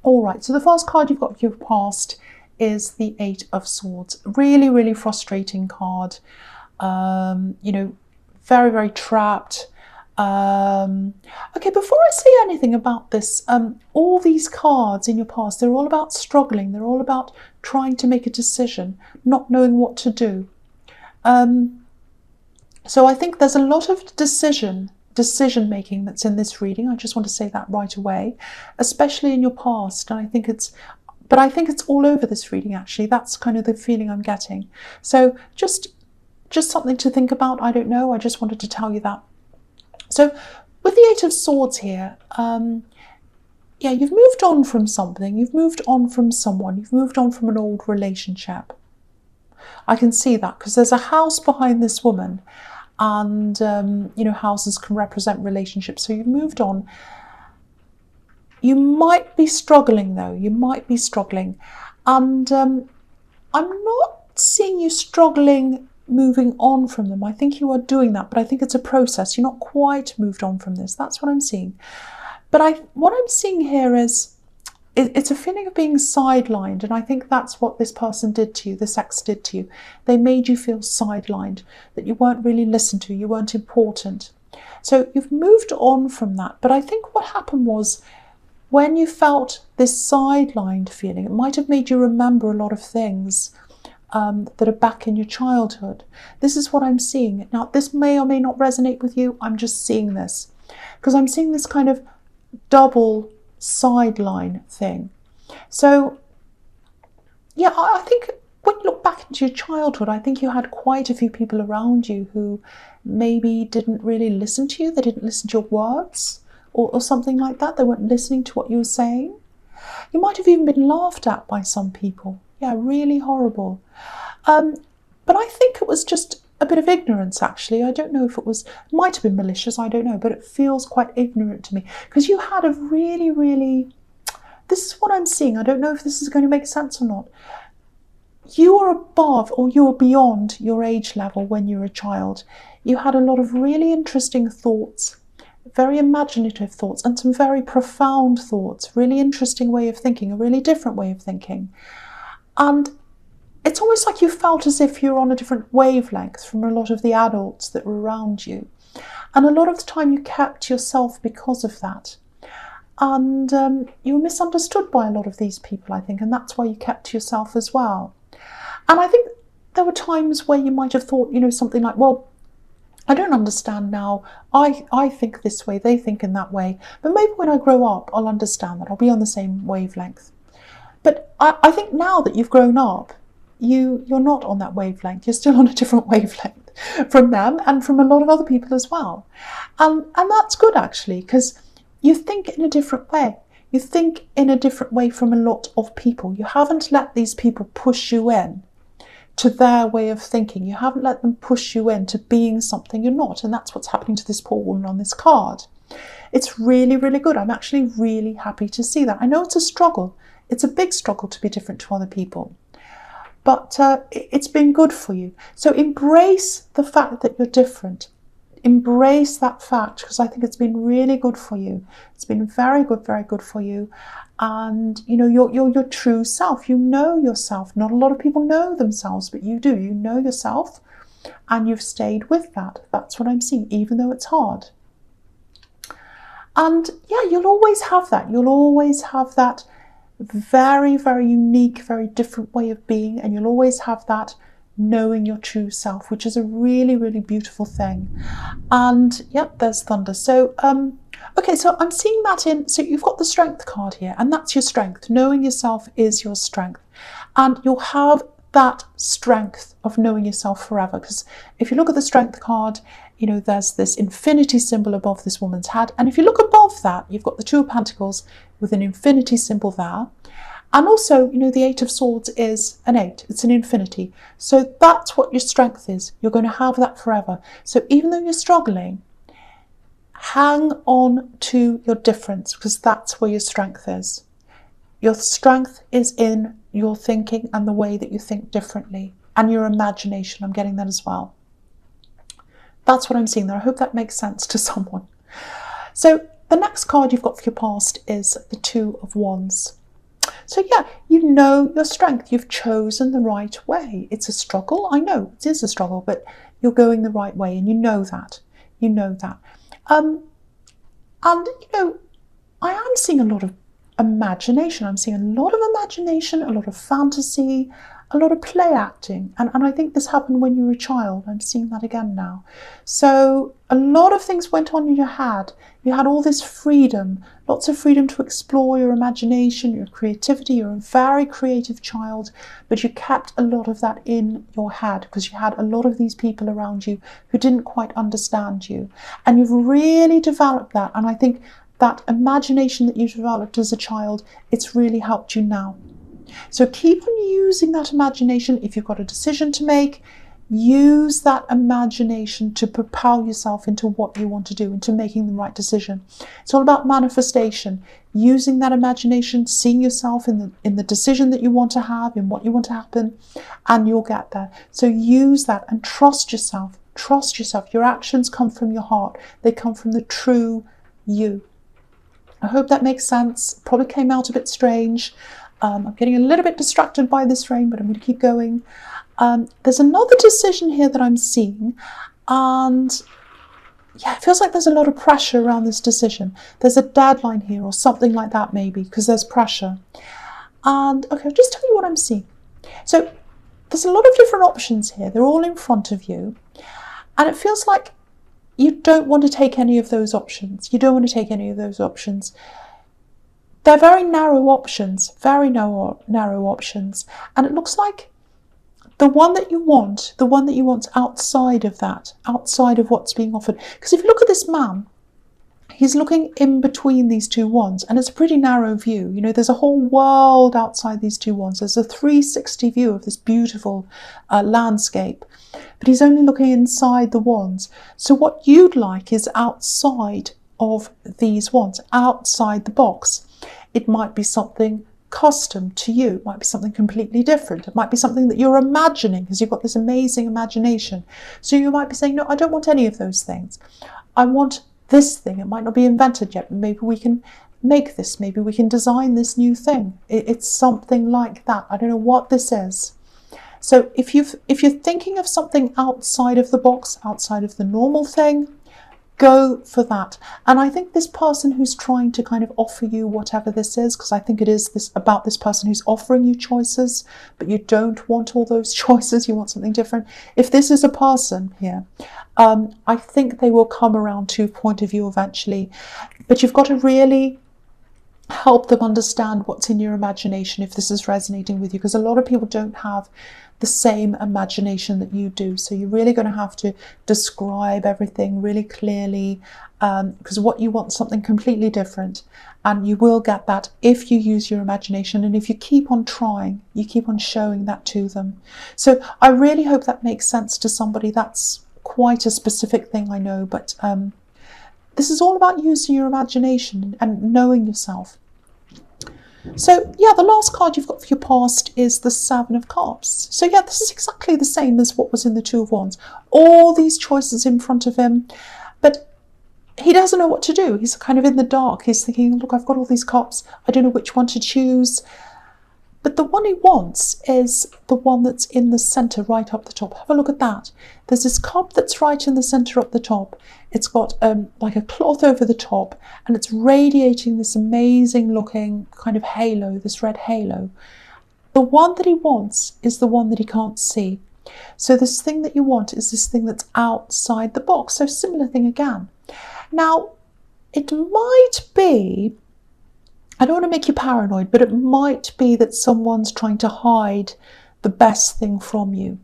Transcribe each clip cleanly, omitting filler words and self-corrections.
All right, so the first card you've got for your past is the Eight of Swords. Really, really frustrating card. You know, very, very trapped. Okay, before I say anything about this, all these cards in your past, they're all about struggling. They're all about trying to make a decision, not knowing what to do. So I think there's a lot of decision making that's in this reading. I just want to say that right away, especially in your past. And I think it's all over this reading, actually. That's kind of the feeling I'm getting. So just something to think about. I don't know. I just wanted to tell you that. So with the Eight of Swords here, yeah, you've moved on from something. You've moved on from someone. You've moved on from an old relationship. I can see that because there's a house behind this woman. And, you know, houses can represent relationships. So you've moved on. You might be struggling, though. You might be struggling. And I'm not seeing you struggling moving on from them. I think you are doing that, but I think it's a process. You're not quite moved on from this. That's what I'm seeing. But what I'm seeing here is it's a feeling of being sidelined, and I think that's what this person did to you, this ex did to you. They made you feel sidelined, that you weren't really listened to, you weren't important. So you've moved on from that, but I think what happened was when you felt this sidelined feeling, it might have made you remember a lot of things that are back in your childhood. This is what I'm seeing. Now, this may or may not resonate with you. I'm just seeing this because I'm seeing this kind of double sideline thing. So yeah, I think when you look back into your childhood, I think you had quite a few people around you who maybe didn't really listen to you. They didn't listen to your words or something like that. They weren't listening to what you were saying. You might have even been laughed at by some people. Yeah, really horrible. But I think it was just a bit of ignorance, actually. I don't know if it might have been malicious, I don't know, but it feels quite ignorant to me. Because you had a really, really, this is what I'm seeing. I don't know if this is going to make sense or not. You are above or you are beyond your age level when you were a child. You had a lot of really interesting thoughts, very imaginative thoughts, and some very profound thoughts, really interesting way of thinking, a really different way of thinking. And it's almost like you felt as if you're on a different wavelength from a lot of the adults that were around you. And a lot of the time you kept yourself because of that. And you were misunderstood by a lot of these people, I think, and that's why you kept yourself as well. And I think there were times where you might have thought, you know, something like, well, I don't understand now. I think this way, they think in that way. But maybe when I grow up, I'll understand that. I'll be on the same wavelength. But I think now that you've grown up, you're not on that wavelength. You're still on a different wavelength from them and from a lot of other people as well. And that's good, actually, because you think in a different way. You think in a different way from a lot of people. You haven't let these people push you in to their way of thinking. You haven't let them push you into being something you're not. And that's what's happening to this poor woman on this card. It's really, really good. I'm actually really happy to see that. I know it's a struggle. It's a big struggle to be different to other people. But it's been good for you. So embrace the fact that you're different. Embrace that fact, because I think it's been really good for you. It's been very good for you. And you know, your true self. You know yourself. Not a lot of people know themselves, but you do. You know yourself, and you've stayed with that. That's what I'm seeing, even though it's hard. And yeah, you'll always have that. You'll always have that very, very unique, very different way of being, and you'll always have that knowing your true self, which is a really, really beautiful thing. And yep, there's thunder. So okay, so I'm seeing that so you've got the strength card here, and that's your strength. Knowing yourself is your strength, and you'll have that strength of knowing yourself forever. Because if you look at the strength card, you know, there's this infinity symbol above this woman's head, and if you look above that, you've got the Two of Pentacles with an infinity symbol there. And also, you know, the Eight of Swords is an 8. It's an infinity. So that's what your strength is. You're going to have that forever. So even though you're struggling, hang on to your difference, because that's where your strength is. Your strength is in your thinking and the way that you think differently, and your imagination. I'm getting that as well. That's what I'm seeing there. I hope that makes sense to someone. So the next card you've got for your past is the Two of Wands. So yeah, you know your strength. You've chosen the right way. It's a struggle. I know it is a struggle, but you're going the right way, and you know that. You know that. And I am seeing a lot of imagination. I'm seeing a lot of imagination, a lot of fantasy, a lot of play acting. And I think this happened when you were a child. I'm seeing that again now. So a lot of things went on in your head. You had all this freedom, lots of freedom to explore your imagination, your creativity. You're a very creative child, but you kept a lot of that in your head because you had a lot of these people around you who didn't quite understand you. And you've really developed that. And I think that imagination that you developed as a child, it's really helped you now. So keep on using that imagination. If you've got a decision to make, use that imagination to propel yourself into what you want to do, into making the right decision. It's all about manifestation, using that imagination, seeing yourself in the decision that you want to have, in what you want to happen, and you'll get there. So use that and trust yourself. Trust yourself. Your actions come from your heart. They come from the true you. I hope that makes sense. Probably came out a bit strange. I'm getting a little bit distracted by this rain, but I'm going to keep going. There's another decision here that I'm seeing, and yeah, it feels like there's a lot of pressure around this decision. There's a deadline here or something like that maybe, because there's pressure. And okay, I'll just tell you what I'm seeing. So there's a lot of different options here. They're all in front of you, and it feels like you don't want to take any of those options. You don't want to take any of those options. They're very narrow options, very narrow options. And it looks like the one that you want outside of that, outside of what's being offered. Because if you look at this man, he's looking in between these two wands, and it's a pretty narrow view. You know, there's a whole world outside these two wands. There's a 360 view of this beautiful landscape, but he's only looking inside the wands. So what you'd like is outside of these wands, outside the box. It might be something custom to you. It might be something completely different. It might be something that you're imagining because you've got this amazing imagination. So you might be saying, no, I don't want any of those things. I want this thing. It might not be invented yet, but maybe we can make this. Maybe we can design this new thing. It's something like that. I don't know what this is. So if you're thinking of something outside of the box, outside of the normal thing, go for that. And I think this person who's trying to kind of offer you whatever this is, because I think it is this about this person who's offering you choices, but you don't want all those choices, you want something different. If this is a person here, I think they will come around to a point of view eventually, but you've got to really help them understand what's in your imagination if this is resonating with you, because a lot of people don't have the same imagination that you do. So you're really going to have to describe everything really clearly, because what you want is something completely different, and you will get that if you use your imagination, and if you keep on trying, you keep on showing that to them. So I really hope that makes sense to somebody. That's quite a specific thing, I know, but this is all about using your imagination and knowing yourself. So yeah, the last card you've got for your past is the Seven of Cups. So yeah, this is exactly the same as what was in the Two of Wands. All these choices in front of him, but he doesn't know what to do. He's kind of in the dark. He's thinking, look, I've got all these cups. I don't know which one to choose. But the one he wants is the one that's in the centre, right up the top. Have a look at that. There's this cup that's right in the centre up the top. It's got like a cloth over the top, and it's radiating this amazing looking kind of halo, this red halo. The one that he wants is the one that he can't see. So this thing that you want is this thing that's outside the box. So similar thing again. Now, it might be, I don't want to make you paranoid, but it might be that someone's trying to hide the best thing from you.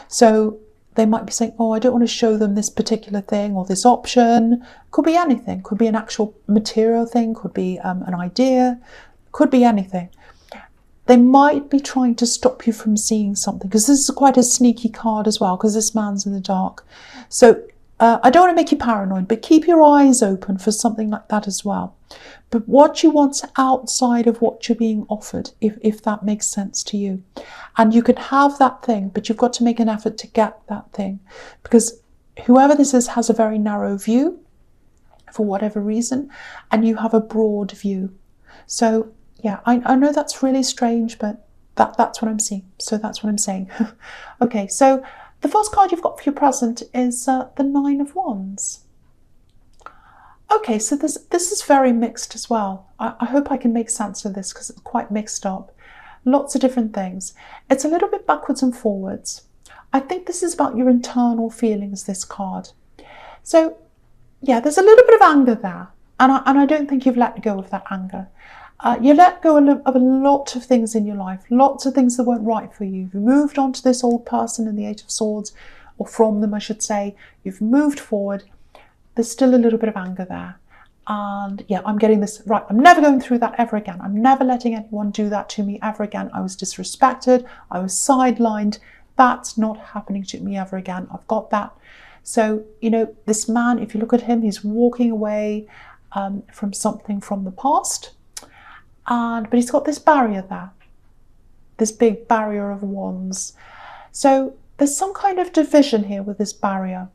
So they might be saying, oh, I don't want to show them this particular thing or this option. Could be anything. Could be an actual material thing. Could be an idea. Could be anything. They might be trying to stop you from seeing something, because this is quite a sneaky card as well, because this man's in the dark. So I don't want to make you paranoid, but keep your eyes open for something like that as well. But what you want's outside of what you're being offered, if that makes sense to you. And you can have that thing, but you've got to make an effort to get that thing, because whoever this is has a very narrow view for whatever reason, and you have a broad view. So Yeah, I know that's really strange, but that's what I'm seeing. So that's what I'm saying. Okay, so the first card you've got for your present is the Nine of Wands. Okay, so this is very mixed as well. I hope I can make sense of this because it's quite mixed up. Lots of different things. It's a little bit backwards and forwards. I think this is about your internal feelings, this card. So, yeah, there's a little bit of anger there. And I don't think you've let go of that anger. You let go of a lot of things in your life, lots of things that weren't right for you. You've moved on to this old person in the Eight of Swords, or from them, I should say. You've moved forward. There's still a little bit of anger there. And yeah, I'm getting this right. I'm never going through that ever again. I'm never letting anyone do that to me ever again. I was disrespected. I was sidelined. That's not happening to me ever again. I've got that. So, you know, this man, if you look at him, he's walking away from something from the past. But he's got this barrier there, this big barrier of wands. So there's some kind of division here with this barrier.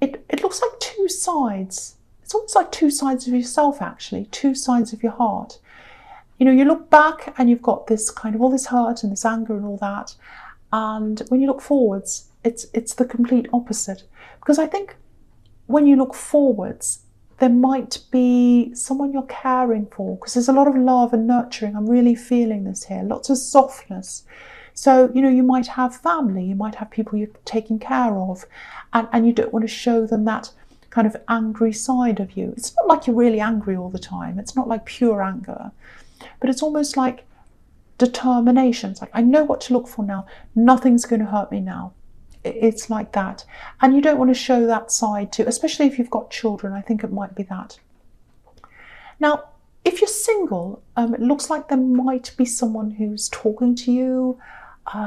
It looks like two sides. It's almost like two sides of yourself, actually, two sides of your heart. You know, you look back and you've got this kind of all this hurt and this anger and all that. And when you look forwards, it's the complete opposite. Because I think when you look forwards, there might be someone you're caring for, because there's a lot of love and nurturing. I'm really feeling this here, lots of softness. So, you know, you might have family, you might have people you're taking care of, and you don't want to show them that kind of angry side of you. It's not like you're really angry all the time. It's not like pure anger, but it's almost like determination. It's like, I know what to look for now. Nothing's going to hurt me now. It's like that. And you don't want to show that side too, especially if you've got children. I think it might be that. Now, if you're single, it looks like there might be someone who's talking to you.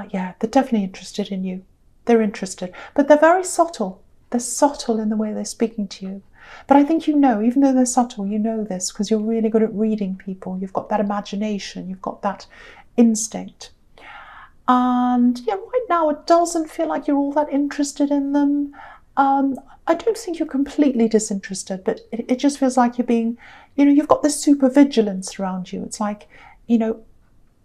Yeah, they're definitely interested in you. They're interested, but they're very subtle. They're subtle in the way they're speaking to you. But I think you know, even though they're subtle, you know this because you're really good at reading people. You've got that imagination. You've got that instinct. And yeah, right now it doesn't feel like you're all that interested in them. I don't think you're completely disinterested, but it just feels like you're being, you know, you've got this super vigilance around you. It's like, you know,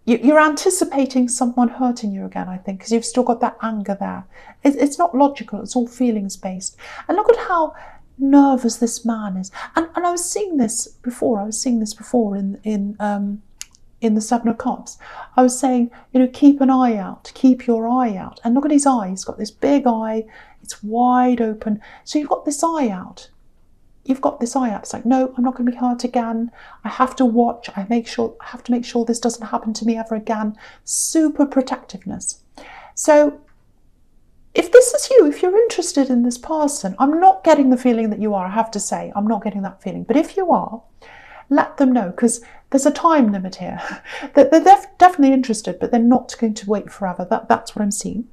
you're anticipating someone hurting you again, I think, because you've still got that anger there. It's not logical, it's all feelings based. And look at how nervous this man is. And I was seeing this before. In the Seven of Cups, I was saying, you know, keep an eye out, keep your eye out. And look at his eye, he's got this big eye, it's wide open. So you've got this eye out. You've got this eye out. It's like, no, I'm not going to be hurt again. I have to watch. I have to make sure this doesn't happen to me ever again. Super protectiveness. So if this is you, if you're interested in this person, I'm not getting the feeling that you are, I have to say. I'm not getting that feeling. But if you are, let them know, because there's a time limit here. They're definitely interested, but they're not going to wait forever. That's what I'm seeing.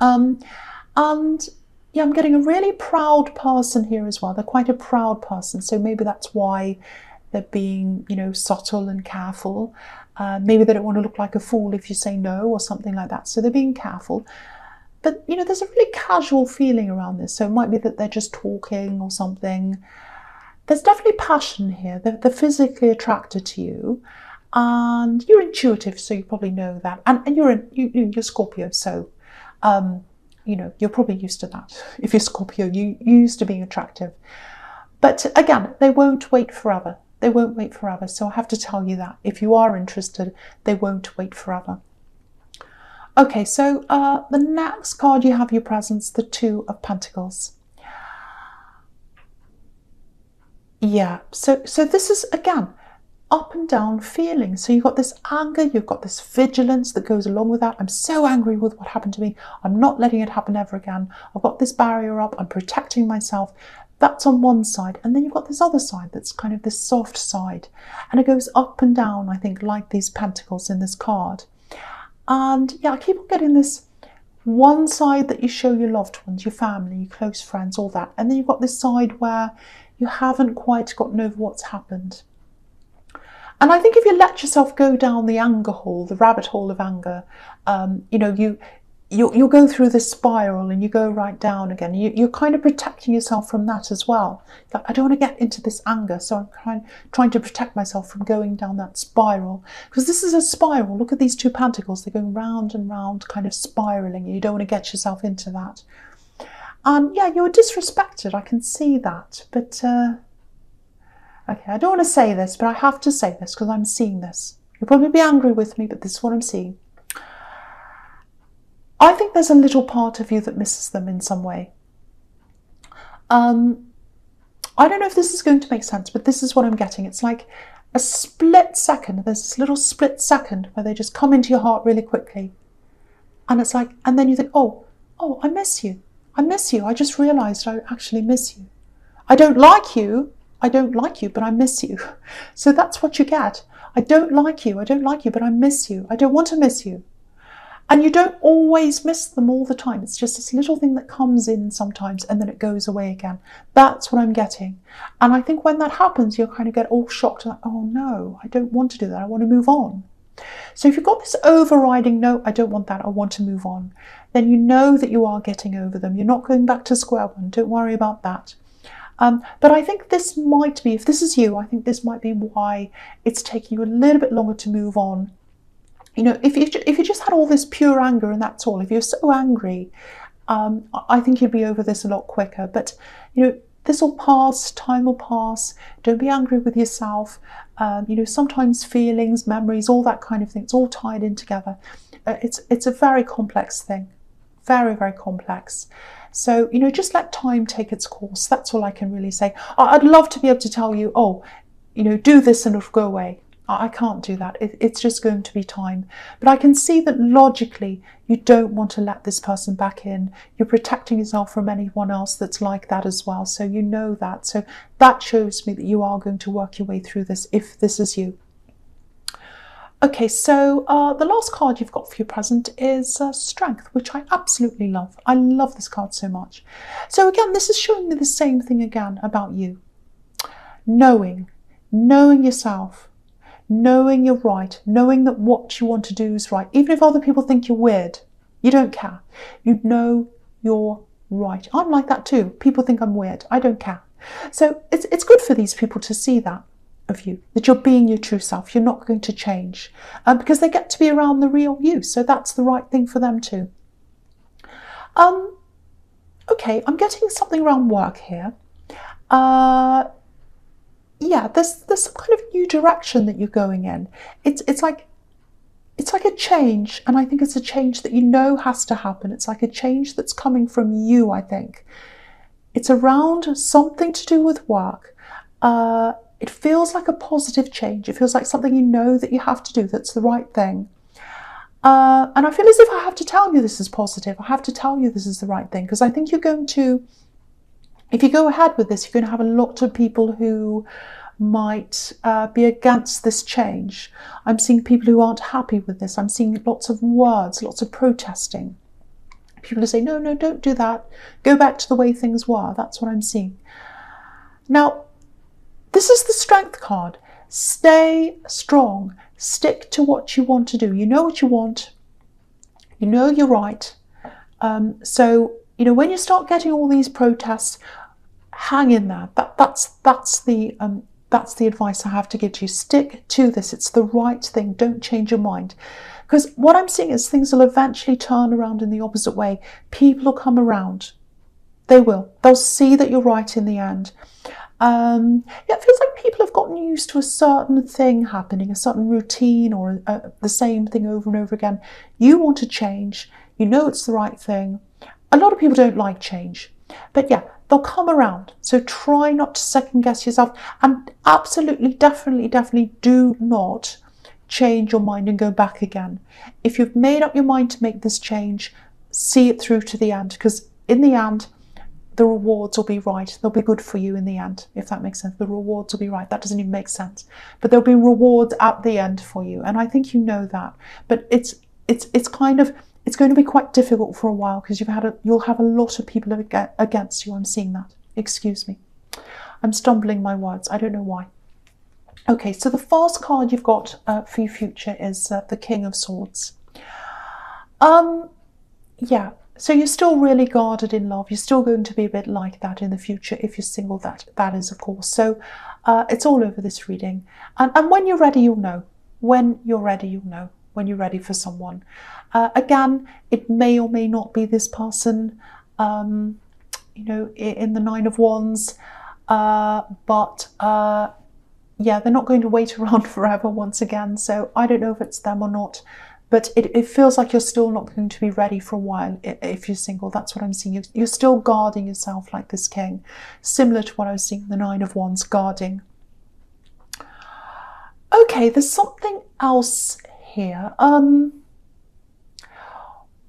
And yeah, I'm getting a really proud person here as well. They're quite a proud person, so maybe that's why they're being, you know, subtle and careful. Maybe they don't want to look like a fool if you say no or something like that, so they're being careful. But, you know, there's a really casual feeling around this, so it might be that they're just talking or something. There's definitely passion here. They're physically attracted to you, and you're intuitive, so you probably know that. And you're Scorpio, so you know, you're probably used to that. If you're Scorpio, you're used to being attractive. But again, they won't wait forever. They won't wait forever. So I have to tell you that. If you are interested, they won't wait forever. Okay, so the next card you have your presents, the Two of Pentacles. Yeah, so this is, again, up and down feelings. So you've got this anger, you've got this vigilance that goes along with that. I'm so angry with what happened to me. I'm not letting it happen ever again. I've got this barrier up. I'm protecting myself. That's on one side. And then you've got this other side that's kind of this soft side. And it goes up and down, I think, like these pentacles in this card. And yeah, I keep on getting this one side that you show your loved ones, your family, your close friends, all that. And then you've got this side where you haven't quite gotten over what's happened. And I think if you let yourself go down the anger hole, the rabbit hole of anger, you know, you you'll go through this spiral and you go right down again. You're kind of protecting yourself from that as well. Like, I don't want to get into this anger, so I'm trying to protect myself from going down that spiral. Because this is a spiral. Look at these two pentacles. They're going round and round, kind of spiraling. You don't want to get yourself into that. And yeah, you're disrespected. I can see that. But, okay, I don't want to say this, but I have to say this because I'm seeing this. You'll probably be angry with me, but this is what I'm seeing. I think there's a little part of you that misses them in some way. I don't know if this is going to make sense, but this is what I'm getting. It's like a split second. There's this little split second where they just come into your heart really quickly. And it's like, and then you think, oh, I miss you. I miss you. I just realized I actually miss you. I don't like you, but I miss you. So that's what you get. I don't like you, but I miss you. I don't want to miss you. And you don't always miss them all the time. It's just this little thing that comes in sometimes and then it goes away again. That's what I'm getting. And I think when that happens, you'll kind of get all shocked. Like, oh no, I don't want to do that. I want to move on. So if you've got this overriding, no, I don't want that, I want to move on, then you know that you are getting over them. You're not going back to square one. Don't worry about that. But I think this might be, if this is you, I think this might be why it's taking you a little bit longer to move on. You know, if you just had all this pure anger and that's all, if you're so angry, I think you'd be over this a lot quicker. But, you know, this will pass, time will pass. Don't be angry with yourself. You know, sometimes feelings, memories, all that kind of thing, it's all tied in together. It's a very complex thing, very, very complex. So, you know, just let time take its course. That's all I can really say. I'd love to be able to tell you, oh, you know, do this and it'll go away. I can't do that. It's just going to be time. But I can see that logically you don't want to let this person back in. You're protecting yourself from anyone else that's like that as well. So you know that. So that shows me that you are going to work your way through this if this is you. Okay, so the last card you've got for your present is Strength, which I absolutely love. I love this card so much. So again, this is showing me the same thing again about you. Knowing yourself. Knowing you're right, knowing that what you want to do is right. Even if other people think you're weird, you don't care. You know you're right. I'm like that too. People think I'm weird. I don't care. So it's good for these people to see that of you, that you're being your true self. You're not going to change because they get to be around the real you. So that's the right thing for them too. Okay, I'm getting something around work here. Yeah, there's some kind of new direction that you're going in. It's like a change, and I think it's a change that you know has to happen. It's like a change that's coming from you, I think. It's around something to do with work. It feels like a positive change. It feels like something you know that you have to do that's the right thing. And I feel as if I have to tell you this is positive. I have to tell you this is the right thing, because I think you're going to, if you go ahead with this, you're going to have a lot of people who might be against this change. I'm seeing people who aren't happy with this. I'm seeing lots of words, lots of protesting. People who say, no, don't do that. Go back to the way things were. That's what I'm seeing. Now, this is the Strength card. Stay strong. Stick to what you want to do. You know what you want. You know you're right. So, you know, when you start getting all these protests, hang in there. That's the advice I have to give to you. Stick to this. It's the right thing. Don't change your mind. Because what I'm seeing is things will eventually turn around in the opposite way. People will come around. They will. They'll see that you're right in the end. Yeah, it feels like people have gotten used to a certain thing happening, a certain routine, or the same thing over and over again. You want to change. You know it's the right thing. A lot of people don't like change. But yeah, they'll come around. So try not to second guess yourself. And absolutely, definitely do not change your mind and go back again. If you've made up your mind to make this change, see it through to the end. Because in the end, the rewards will be right. They'll be good for you in the end, if that makes sense. The rewards will be right. That doesn't even make sense. But there'll be rewards at the end for you. And I think you know that. But it's kind of, it's going to be quite difficult for a while because you'll have a lot of people against you. I'm seeing that. Excuse me. I'm stumbling my words. I don't know why. Okay, so the first card you've got for your future is the King of Swords. Yeah, so you're still really guarded in love. You're still going to be a bit like that in the future if you're single. That is, of course. So it's all over this reading. And when you're ready, you'll know. When you're ready, you'll know. When you're ready for someone. Again, it may or may not be this person, you know, in the Nine of Wands. But yeah, they're not going to wait around forever once again. So I don't know if it's them or not. But it feels like you're still not going to be ready for a while if you're single. That's what I'm seeing. You're still guarding yourself like this king, similar to what I was seeing the Nine of Wands guarding. Okay, there's something else here.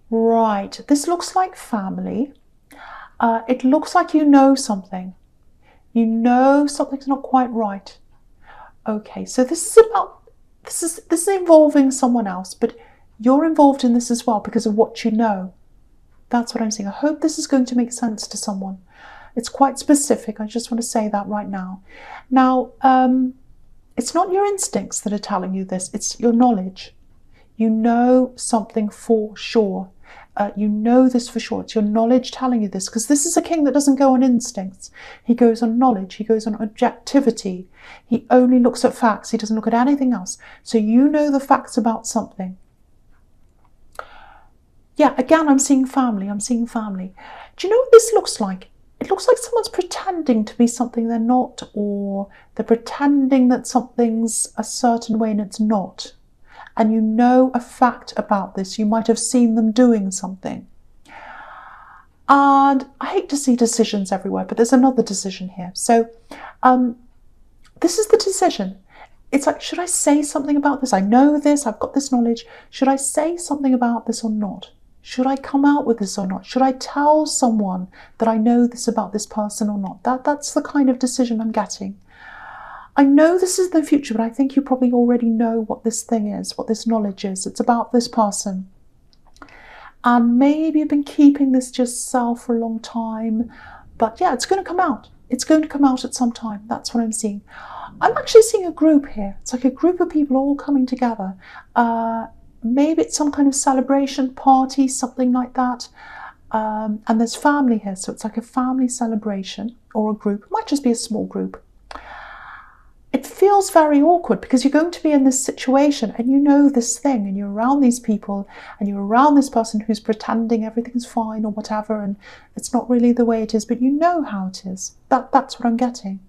Right, this looks like family. It looks like you know something. You know something's not quite right. Okay, so this is involving someone else, but you're involved in this as well because of what you know. That's what I'm saying. I hope this is going to make sense to someone. It's quite specific. I just want to say that right now. Now, it's not your instincts that are telling you this. It's your knowledge. You know something for sure. You know this for sure. It's your knowledge telling you this, because this is a king that doesn't go on instincts. He goes on knowledge. He goes on objectivity. He only looks at facts. He doesn't look at anything else. So you know the facts about something. Yeah, again, I'm seeing family. I'm seeing family. Do you know what this looks like? It looks like someone's pretending to be something they're not, or they're pretending that something's a certain way and it's not. And you know a fact about this. You might have seen them doing something. And I hate to see decisions everywhere, but there's another decision here. So this is the decision. It's like, should I say something about this? I know this, I've got this knowledge. Should I say something about this or not? Should I come out with this or not? Should I tell someone that I know this about this person or not? That's the kind of decision I'm getting. I know this is the future, but I think you probably already know what this thing is, what this knowledge is. It's about this person. And maybe you've been keeping this to yourself for a long time. But yeah, it's going to come out. It's going to come out at some time. That's what I'm seeing. I'm actually seeing a group here. It's like a group of people all coming together. Maybe it's some kind of celebration party, something like that. And there's family here. So it's like a family celebration or a group. It might just be a small group. It feels very awkward because you're going to be in this situation and you know this thing and you're around these people and you're around this person who's pretending everything's fine or whatever, and it's not really the way it is, but you know how it is. That's what I'm getting.